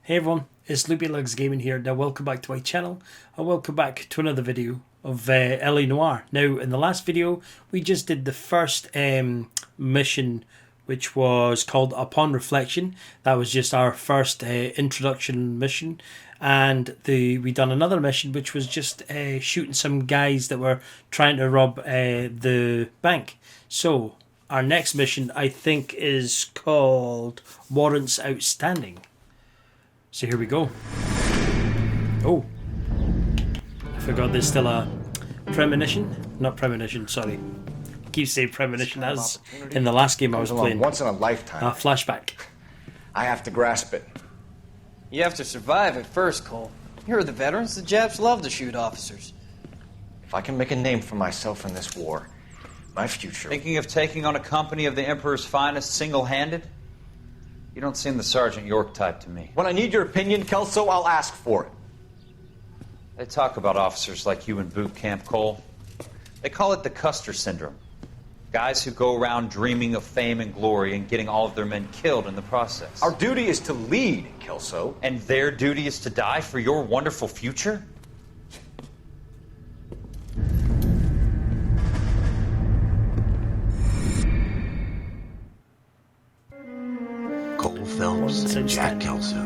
Hey everyone, it's LoopyLugs Gaming here. Now welcome back to my channel, and welcome back to another video of L.A. Noire. Now in the last video we just did the first mission, which was called Upon Reflection. That was just our first introduction mission, and we done another mission which was just shooting some guys that were trying to rob the bank. So our next mission I think is called Warrants Outstanding. So here we go. Oh, I forgot there's still a premonition. Not premonition, sorry. I keep saying premonition as in the last game I was playing. Once in a lifetime. Flashback. I have to grasp it. You have to survive at first, Cole. You're the veterans. The Japs love to shoot officers. If I can make a name for myself in this war, my future... Thinking of taking on a company of the Emperor's finest single-handed? You don't seem the Sergeant York type to me. When I need your opinion, Kelso, I'll ask for it. They talk about officers like you in boot camp, Cole. They call it the Custer Syndrome. Guys who go around dreaming of fame and glory and getting all of their men killed in the process. Our duty is to lead, Kelso. And their duty is to die for your wonderful future? Cole Phelps and Jack Kelso.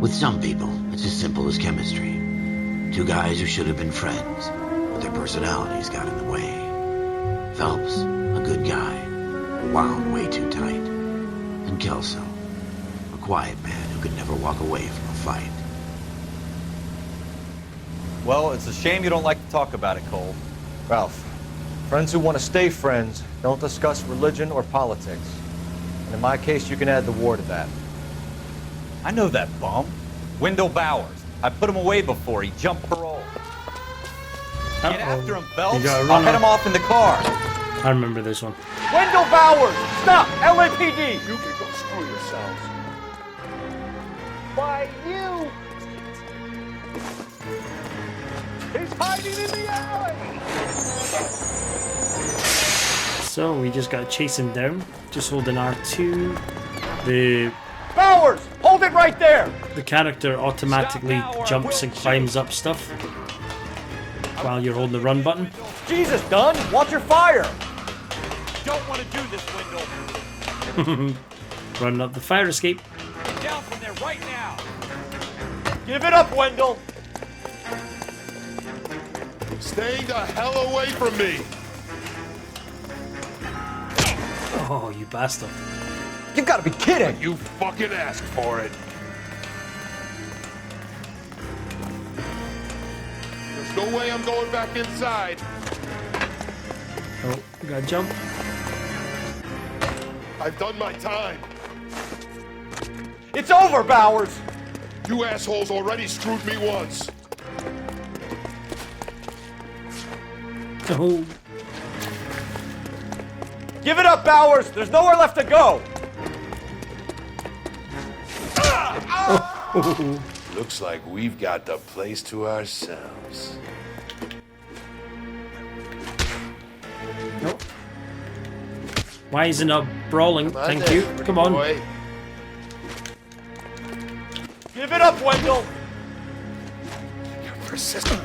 With some people, it's as simple as chemistry. Two guys who should have been friends, but their personalities got in the way. Phelps, a good guy, wound way too tight. And Kelso, a quiet man who could never walk away from a fight. Well, it's a shame you don't like to talk about it, Cole. Ralph, friends who want to stay friends don't discuss religion or politics. And in my case, you can add the war to that. I know that bum. Wendell Bowers. I put him away before he jumped parole. Get after him, Phelps. I'll head him off in the car. I remember this one. Wendell Bowers! Stop! LAPD! You can go screw yourselves. Why, you... He's hiding in the alley! So we just got to chase him down. Just holding R2. The Bowers! Hold it right there! The character automatically jumps and climbs up stuff while you're holding the run button. Jesus, Dunn! Watch your fire! Don't want to do this, Wendell. Running up the fire escape. Get down from there right now. Give it up, Wendell! Stay the hell away from me. Oh, you bastard. You've got to be kidding! You fucking asked for it. There's no way I'm going back inside. Oh, we gotta jump. I've done my time. It's over, Bowers! You assholes already screwed me once. Oh. Give it up, Bowers! There's nowhere left to go! Oh. Looks like we've got the place to ourselves. Nope. Why is it not brawling? Thank you. Come on. Boy. Give it up, Wendell! You're persistent.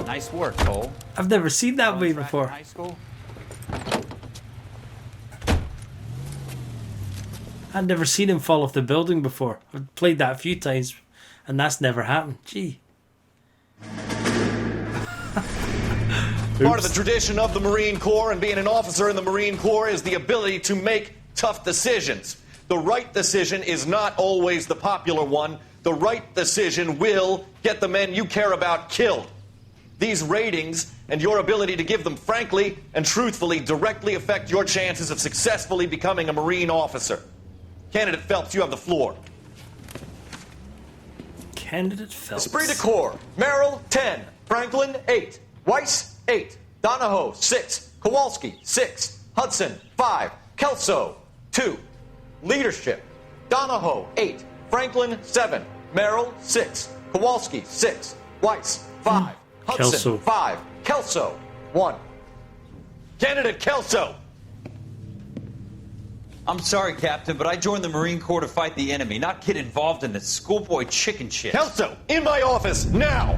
Nice work, Cole. I've never seen that way before. High school? I've never seen him fall off the building before. I've played that a few times, and that's never happened. Gee. Part of the tradition of the Marine Corps and being an officer in the Marine Corps is the ability to make tough decisions. The right decision is not always the popular one. The right decision will get the men you care about killed. These ratings and your ability to give them frankly and truthfully directly affect your chances of successfully becoming a Marine officer. Candidate Phelps, you have the floor. Candidate Phelps. Esprit de Corps, Merrill, 10. Franklin, 8. Weiss, 8. Donahoe, 6. Kowalski, 6. Hudson, 5. Kelso, 2. Leadership. Donahoe, 8. Franklin, 7. Merrill, 6. Kowalski, 6. Weiss, 5. Hudson, Kelso. 5. Kelso, 1. Candidate Kelso! I'm sorry, Captain, but I joined the Marine Corps to fight the enemy, not get involved in this schoolboy chicken shit. Kelso, in my office, now!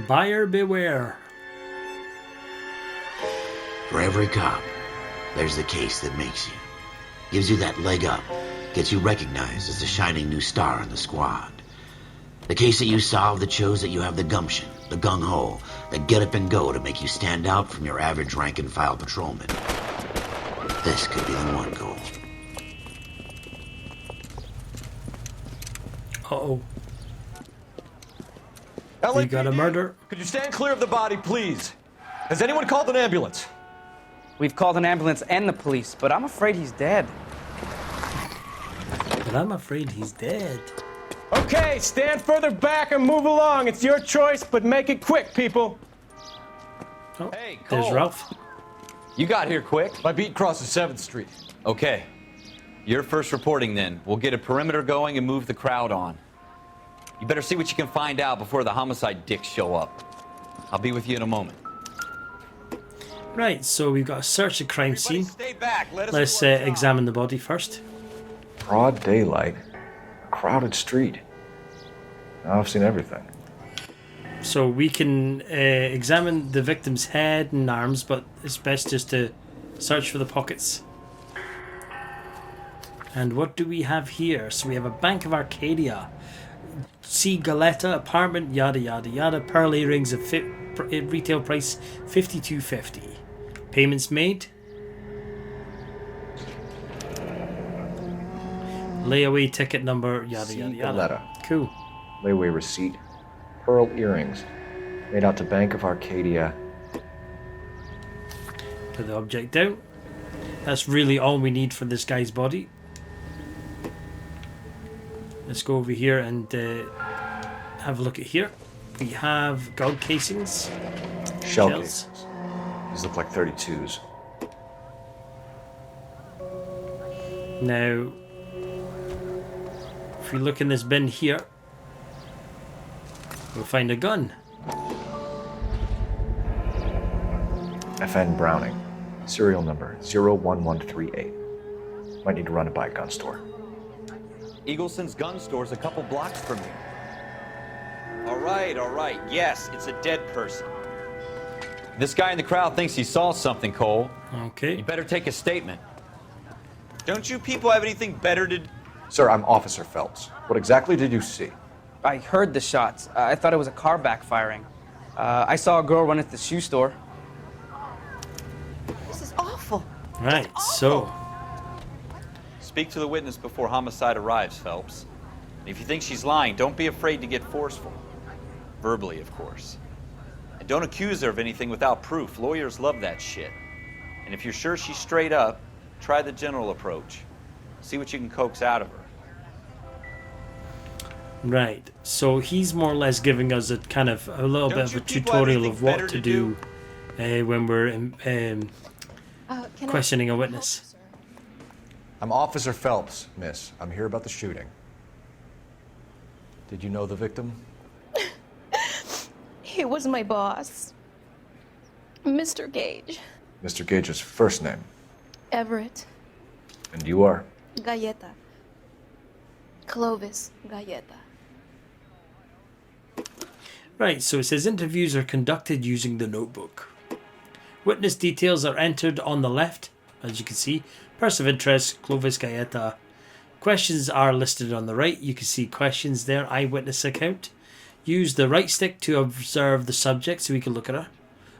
Buyer beware. For every cop, there's the case that makes you. Gives you that leg up. Gets you recognized as the shining new star in the squad. The case that you solve that shows that you have the gumption, the gung-ho, the get up and go to make you stand out from your average rank-and-file patrolman. This could be the one, Cole. Uh-oh. LAPD, We got a murder. Could you stand clear of the body, please? Has anyone called an ambulance? We've called an ambulance and the police, but I'm afraid he's dead. But I'm afraid he's dead. Okay, stand further back and move along. It's your choice, but make it quick, people. Oh, Hey, there's Cole. Ralph. You got here quick. My beat crosses 7th Street. Okay. You're first reporting then. We'll get a perimeter going and move the crowd on. You better see what you can find out before the homicide dicks show up. I'll be with you in a moment. Right, so we've got to search the crime Everybody scene. stay back. Let us Let's do our job. examine the body first. Broad daylight. A crowded street. Now I've seen everything. So we can examine the victim's head and arms, but it's best just to search for the pockets. And what do we have here? So we have a Bank of Arcadia, C. Galetta apartment, yada yada yada. Pearl earrings of retail price $52.50. Payments made. Layaway ticket number, yada yada yada. Cool. Layaway receipt. Pearl earrings. Made out to Bank of Arcadia. Put the object down. That's really all we need for this guy's body. Let's go over here and have a look at here. We have gold casings. Shell Shells. cases. These look like 32s. Now, if we look in this bin here, we'll find a gun. FN Browning. Serial number 01138. Might need to run it by a gun store. Eagleson's gun store's a couple blocks from here. All right. Yes, it's a dead person. This guy in the crowd thinks he saw something, Cole. Okay. You better take a statement. Don't you people have anything better to do? Sir, I'm Officer Phelps. What exactly did you see? I heard the shots. I thought it was a car backfiring. I saw a girl run at the shoe store. This is awful. Right, so Speak to the witness before homicide arrives, Phelps. If you think she's lying, don't be afraid to get forceful. Verbally, of course. And don't accuse her of anything without proof. Lawyers love that shit. And if you're sure she's straight up, try the general approach. See what you can coax out of her. right, so he's more or less giving us a kind of a little bit of a tutorial of what to do when we're Can questioning a witness. I'm Officer Phelps, miss. I'm here about the shooting. Did you know the victim? He was my boss, Mr. Gage. Mr. Gage's first name. Everett. And you are? Galleta. Clovis Galleta. Right, so it says interviews are conducted using the notebook. Witness details are entered on the left, as you can see. Person of interest, Clovis Galleta. Questions are listed on the right. You can see questions there, eyewitness account. Use the right stick to observe the subject so we can look at her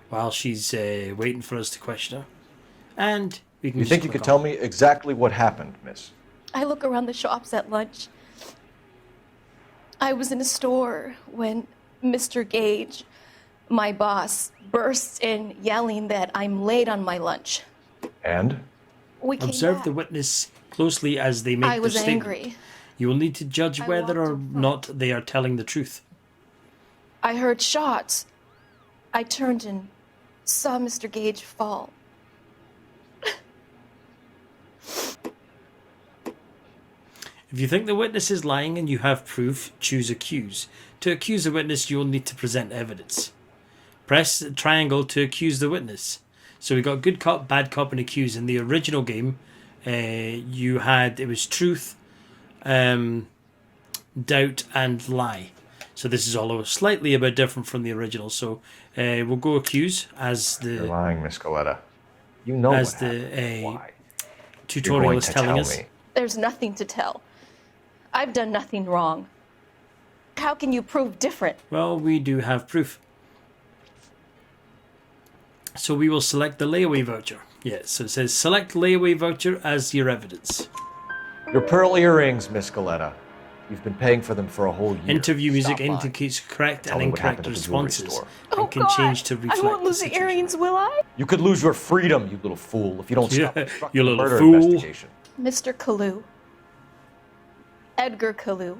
while she's waiting for us to question her. And we can You think you could tell me exactly what happened, miss? I look around the shops at lunch. I was in a store when Mr. Gage, my boss, bursts in yelling that I'm late on my lunch. And? We came Observe back. the witness closely as they make I was their statement. angry. You will need to judge I whether walked or in front. not they are telling the truth. I heard shots. I turned and saw Mr. Gage fall. If you think the witness is lying and you have proof, choose accuse. To accuse a witness, you will need to present evidence. Press triangle to accuse the witness. So we got good cop, bad cop, and accuse. In the original game, it was truth, doubt, and lie. So this is all slightly a bit different from the original. So we'll go accuse as the... You're lying, Miss Coletta. You know as what the happened. Why? tutorial is telling us. There's nothing to tell. I've done nothing wrong. How can you prove different? Well, we do have proof. So we will select the layaway voucher. Yeah, so it says select layaway voucher as your evidence. Your pearl earrings, Miss Coletta. You've been paying for them for a whole year. Interview music Stop lying. indicates correct Tell and me what incorrect happened at the jewelry responses store. and can change to reflect I won't lose the situation. earrings, will I? You could lose your freedom, you little fool, if you don't stop Yeah, obstructing you the little murder fool. investigation. Mr. Kalu. Edgar Kalu.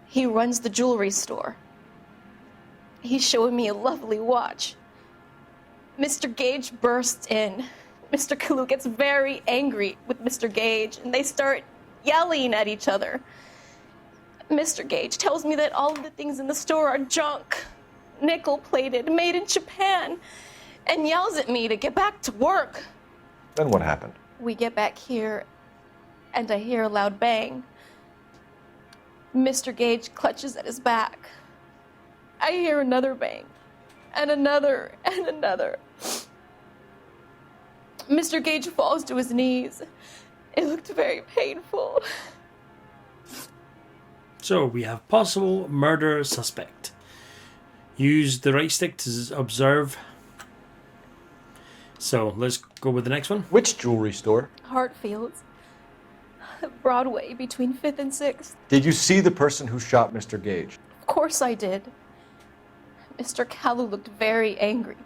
He runs the jewelry store. He's showing me a lovely watch. Mr. Gage bursts in. Mr. Kalu gets very angry with Mr. Gage, and they start yelling at each other. Mr. Gage tells me that all of the things in the store are junk, nickel-plated, made in Japan, and yells at me to get back to work. Then what happened? We get back here, and I hear a loud bang. Mr. Gage clutches at his back. I hear another bang, and another, and another. Mr. Gage falls to his knees. It looked very painful. So we have possible murder suspect. Use the right stick to observe. So let's go with the next one. Which jewelry store? Hartfield's. Broadway between 5th and 6th. Did you see the person who shot Mr. Gage? Of course I did. Mr. Kalu looked very angry.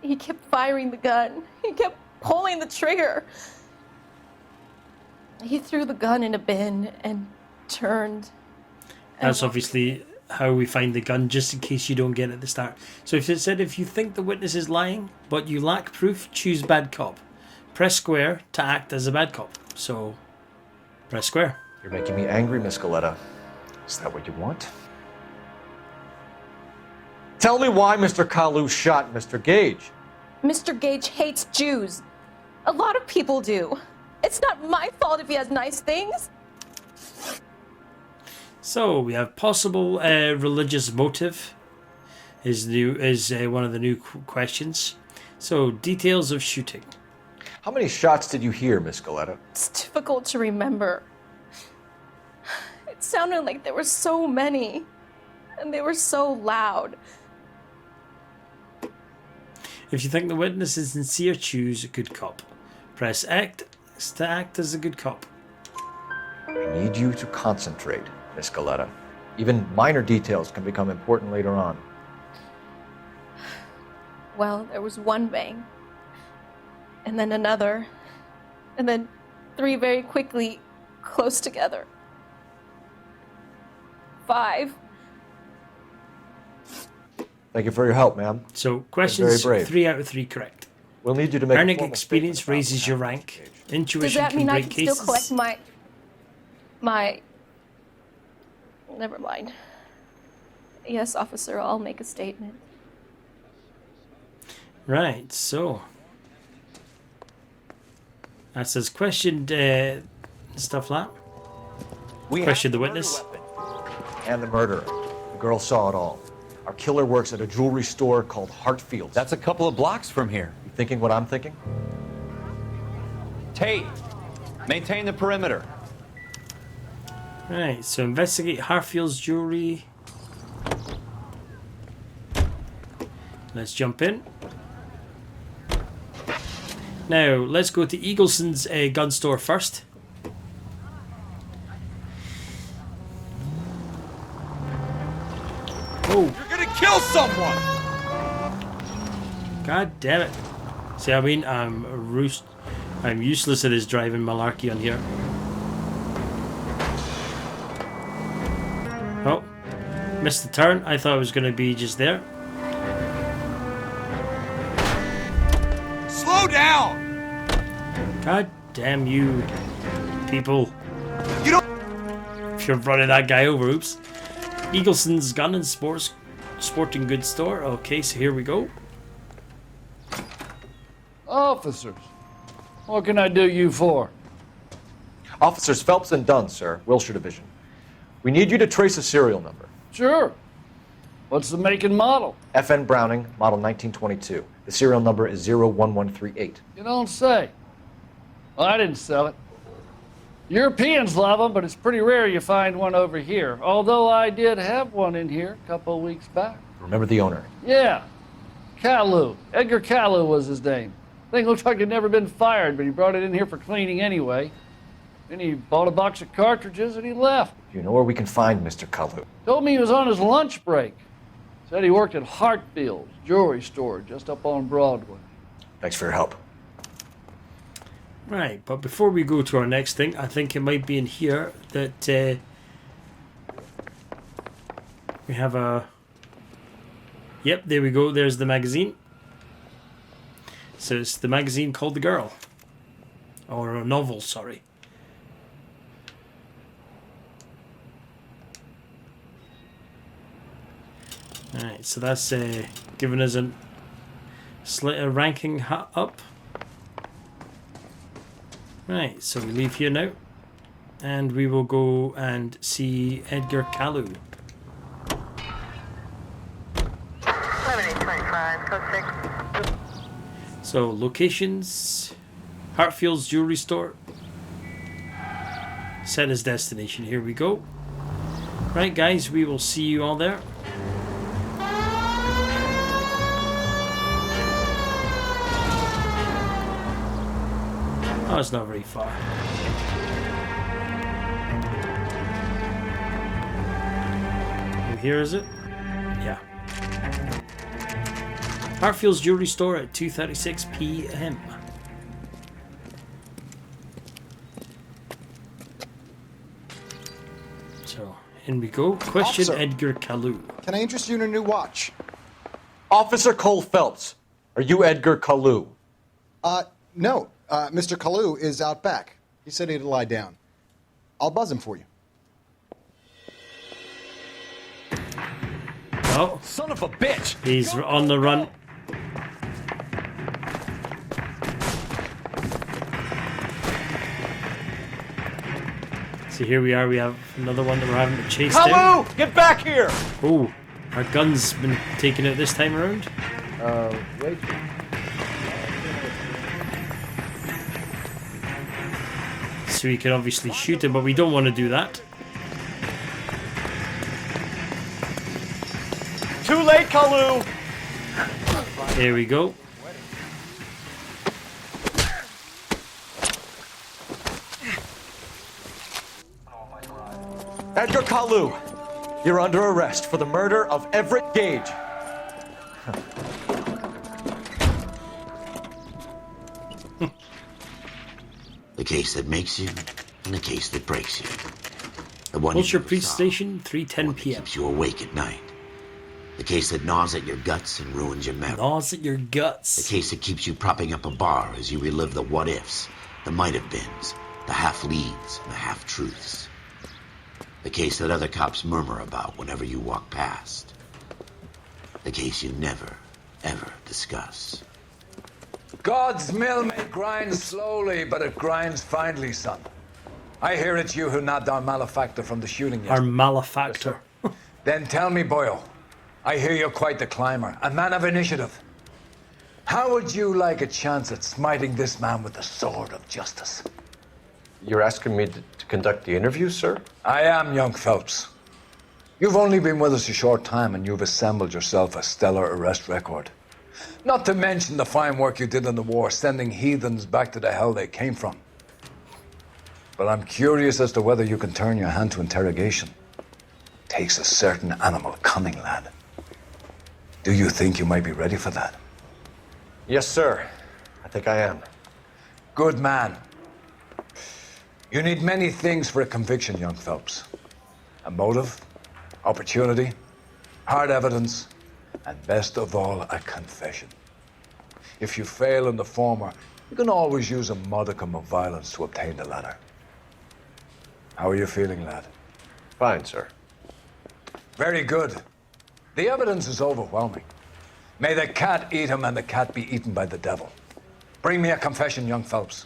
He kept firing the gun. He kept pulling the trigger. He threw the gun in a bin and turned. That's obviously how we find the gun, just in case you don't get it at the start. So if it said if you think the witness is lying, but you lack proof, choose bad cop. Press square to act as a bad cop. So press square. You're making me angry, Miss Coletta. Is that what you want? Tell me why Mr. Kalu shot Mr. Gage. Mr. Gage hates Jews. A lot of people do. It's not my fault if he has nice things. So we have possible religious motive is one of the new questions. So details of shooting. How many shots did you hear, Miss Coletta? It's difficult to remember. It sounded like there were so many, and they were so loud. If you think the witness is sincere, choose a good cop. Press X to act as a good cop. I need you to concentrate, Miss Coletta. Even minor details can become important later on. Well, there was one bang, and then another, and then 3 very quickly, close together. 5. Thank you for your help, ma'am. So questions Very brave. 3 out of 3 correct. We'll need you to make a Earning formal experience statement about raises what your happened, rank. Gage. Does Intuition that can mean I break can cases. still collect my... Never mind. Yes, officer, I'll make a statement. Right, so that says questioned stuff like that. We Question have the murder witness. weapon and the murderer. The girl saw it all. Our killer works at a jewelry store called Hartfield's. That's a couple of blocks from here. You thinking what I'm thinking? Tate, maintain the perimeter. Right, so investigate Hartfield's jewelry. Let's jump in. Now, let's go to Eagleson's gun store first. Oh, You're gonna kill someone! god damn it. See, I mean, I'm useless at this driving malarkey on here. Oh, missed the turn. I thought it was going to be just there. Slow down! God damn you, people. You don't... If you're running that guy over, oops. Eagleson's Gun and Sporting Goods Store. Okay, so here we go. Officers, what can I do you for? Officers Phelps and Dunn, sir, Wilshire Division. We need you to trace a serial number. Sure. What's the make and model? FN Browning, model 1922. The serial number is 01138. You don't say. Well, I didn't sell it. Europeans love them, but it's pretty rare you find one over here. Although I did have one in here a couple of weeks back. Remember the owner? Yeah. Kalu. Edgar Kalu was his name. Thing looked like he'd never been fired, but he brought it in here for cleaning anyway. Then he bought a box of cartridges and he left. You know where we can find Mr. Kalu? Told me he was on his lunch break. Said he worked at Hartfield's jewelry store just up on Broadway. Thanks for your help. Right, but before we go to our next thing, I think it might be in here that we have a... Yep, there we go. There's the magazine. So it's the magazine called The Girl. Or a novel, sorry. Alright, so that's giving us a ranking up. Right, so we leave here now. And we will go and see Edgar Kalu. 7825, code 6. So, locations. Hartfield's jewelry store. Set as destination. Here we go. Right, guys, we will see you all there. Oh, it's not very far. Here is it? Yeah. Hartfield's jewelry store at 2:36 p.m. So, in we go. Question Officer, Edgar Kalu. Can I interest you in a new watch? Officer Cole Phelps, are you Edgar Kalu? No. Mr. Kalu is out back. He said he'd lie down. I'll buzz him for you. Oh. Son of a bitch! He's on the run. So here we are. We have another one that we're having to chase down. Kalu! Get back here! Oh, our gun's been taken out this time around. Wait. So we can obviously shoot him, but we don't want to do that. Too late, Kalu! There we go. Edgar Kalu, you're under arrest for the murder of Everett Gage. The case that makes you, and the case that breaks you. The one Wilshire you Police solve, Station, 3:10 p.m. keeps you awake at night. The case that gnaws at your guts and ruins your memory. Gnaws at your guts. The case that keeps you propping up a bar as you relive the what-ifs, the might-have-beens, the half-leads, and the half-truths. The case that other cops murmur about whenever you walk past. The case you never, ever discuss. God's mill may grind slowly, but it grinds finely, son. I hear it's you who nabbed our malefactor from the shooting yesterday. Our malefactor. Then tell me, Boyle, I hear you're quite the climber, a man of initiative. How would you like a chance at smiting this man with the sword of justice? You're asking me to conduct the interview, sir? I am, young Phelps. You've only been with us a short time and you've assembled yourself a stellar arrest record. Not to mention the fine work you did in the war, sending heathens back to the hell they came from. But I'm curious as to whether you can turn your hand to interrogation. Takes a certain animal cunning, lad. Do you think you might be ready for that? Yes, sir. I think I am. Good man. You need many things for a conviction, young Phelps. A motive, opportunity, hard evidence, and best of all, a confession. If you fail in the former, you can always use a modicum of violence to obtain the latter. How are you feeling, lad? Fine, sir. Very good. The evidence is overwhelming. May the cat eat him and the cat be eaten by the devil. Bring me a confession, young Phelps.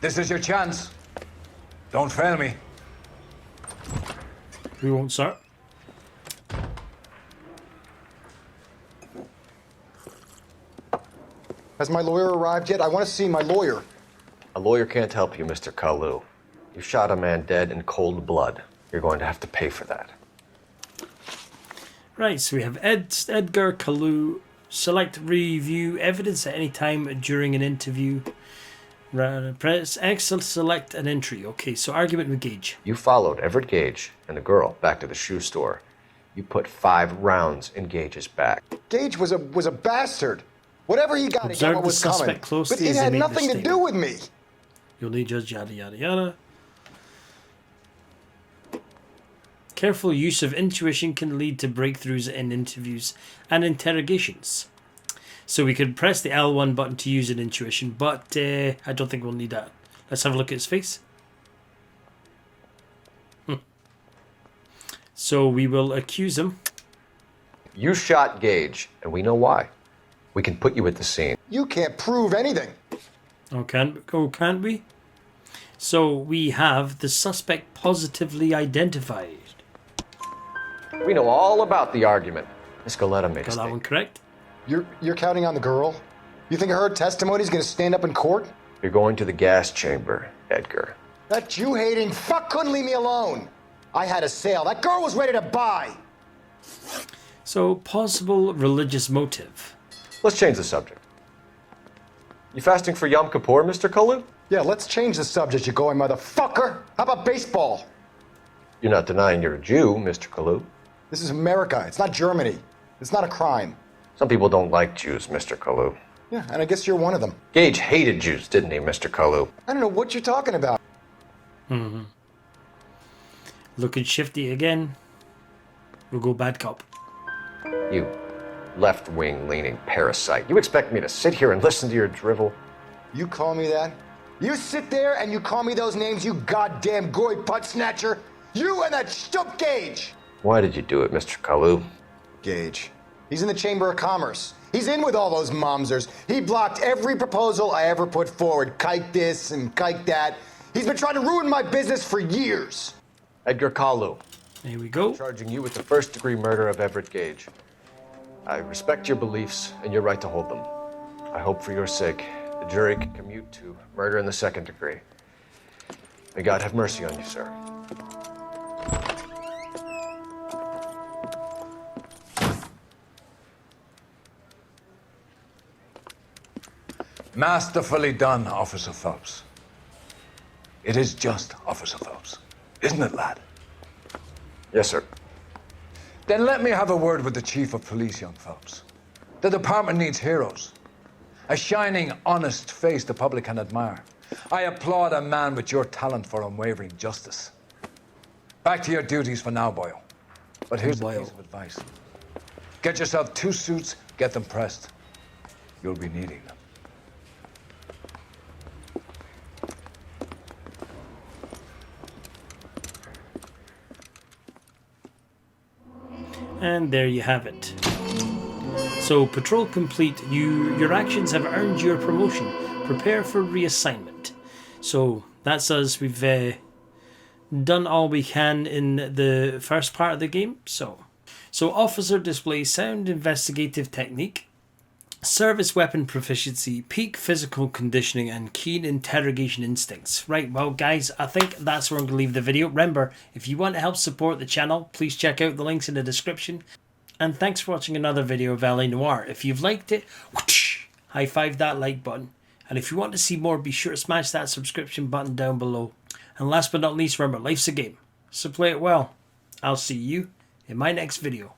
This is your chance. Don't fail me. We won't, sir. Has my lawyer arrived yet? I want to see my lawyer. A lawyer can't help you, Mr. Kalu. You shot a man dead in cold blood. You're going to have to pay for that. Right, so we have Edgar Kalu. Select review evidence at any time during an interview. Press X to select an entry. Okay, so argument with Gage. You followed Everett Gage and the girl back to the shoe store. You put 5 rounds in Gage's back. Gage was a bastard. Whatever he got what was coming. But it had nothing to do with me. You'll need judge yada yada yada. Careful use of intuition can lead to breakthroughs in interviews and interrogations. So we could press the L1 button to use an intuition, but I don't think we'll need that. Let's have a look at his face. So we will accuse him. You shot Gage, and we know why. We can put you at the scene. You can't prove anything. Oh, can't we? So we have the suspect positively identified. We know all about the argument. Miss Galetta made a Got that one correct. You're counting on the girl? You think her testimony is going to stand up in court? You're going to the gas chamber, Edgar. That Jew-hating fuck couldn't leave me alone. I had a sale. That girl was ready to buy. So, possible religious motive. Let's change the subject. You fasting for Yom Kippur, Mr. Kalu? Yeah, let's change the subject, you going motherfucker. How about baseball? You're not denying you're a Jew, Mr. Kalu. This is America. It's not Germany. It's not a crime. Some people don't like Jews, Mr. Kalu. Yeah, and I guess you're one of them. Gage hated Jews, didn't he, Mr. Kalu? I don't know what you're talking about. Mm-hmm. Looking shifty again. We'll go bad cop. You left-wing leaning parasite. You expect me to sit here and listen to your drivel? You call me that? You sit there and you call me those names, you goddamn goy putt snatcher? You and that stup Gage! Why did you do it, Mr. Kalu? Gage. He's in the Chamber of Commerce. He's in with all those momsers. He blocked every proposal I ever put forward. Kike this and kike that. He's been trying to ruin my business for years. Edgar Kalu. There we go. I'm charging you with the first-degree murder of Everett Gage. I respect your beliefs and your right to hold them. I hope for your sake the jury can commute to murder in the second degree. May God have mercy on you, sir. Masterfully done, Officer Phelps. It is just Officer Phelps, isn't it, lad? Yes, sir. Then let me have a word with the Chief of Police, young Phelps. The department needs heroes. A shining, honest face the public can admire. I applaud a man with your talent for unwavering justice. Back to your duties for now, Boyle. But here's a piece of advice. Get yourself 2 suits, get them pressed. You'll be needing them. And there you have it. So, patrol complete. Your actions have earned your promotion. Prepare for reassignment. So, that's us. We've done all we can in the first part of the game. So officer displays sound investigative technique, service weapon proficiency, peak physical conditioning, and keen interrogation instincts. Right, well guys, I think that's where I'm going to leave the video. Remember, if you want to help support the channel, please check out the links in the description. And thanks for watching another video of LA Noire. If you've liked it, whoosh, high five that like button. And if you want to see more, be sure to smash that subscription button down below. And last but not least, remember, life's a game, so play it well. I'll see you in my next video.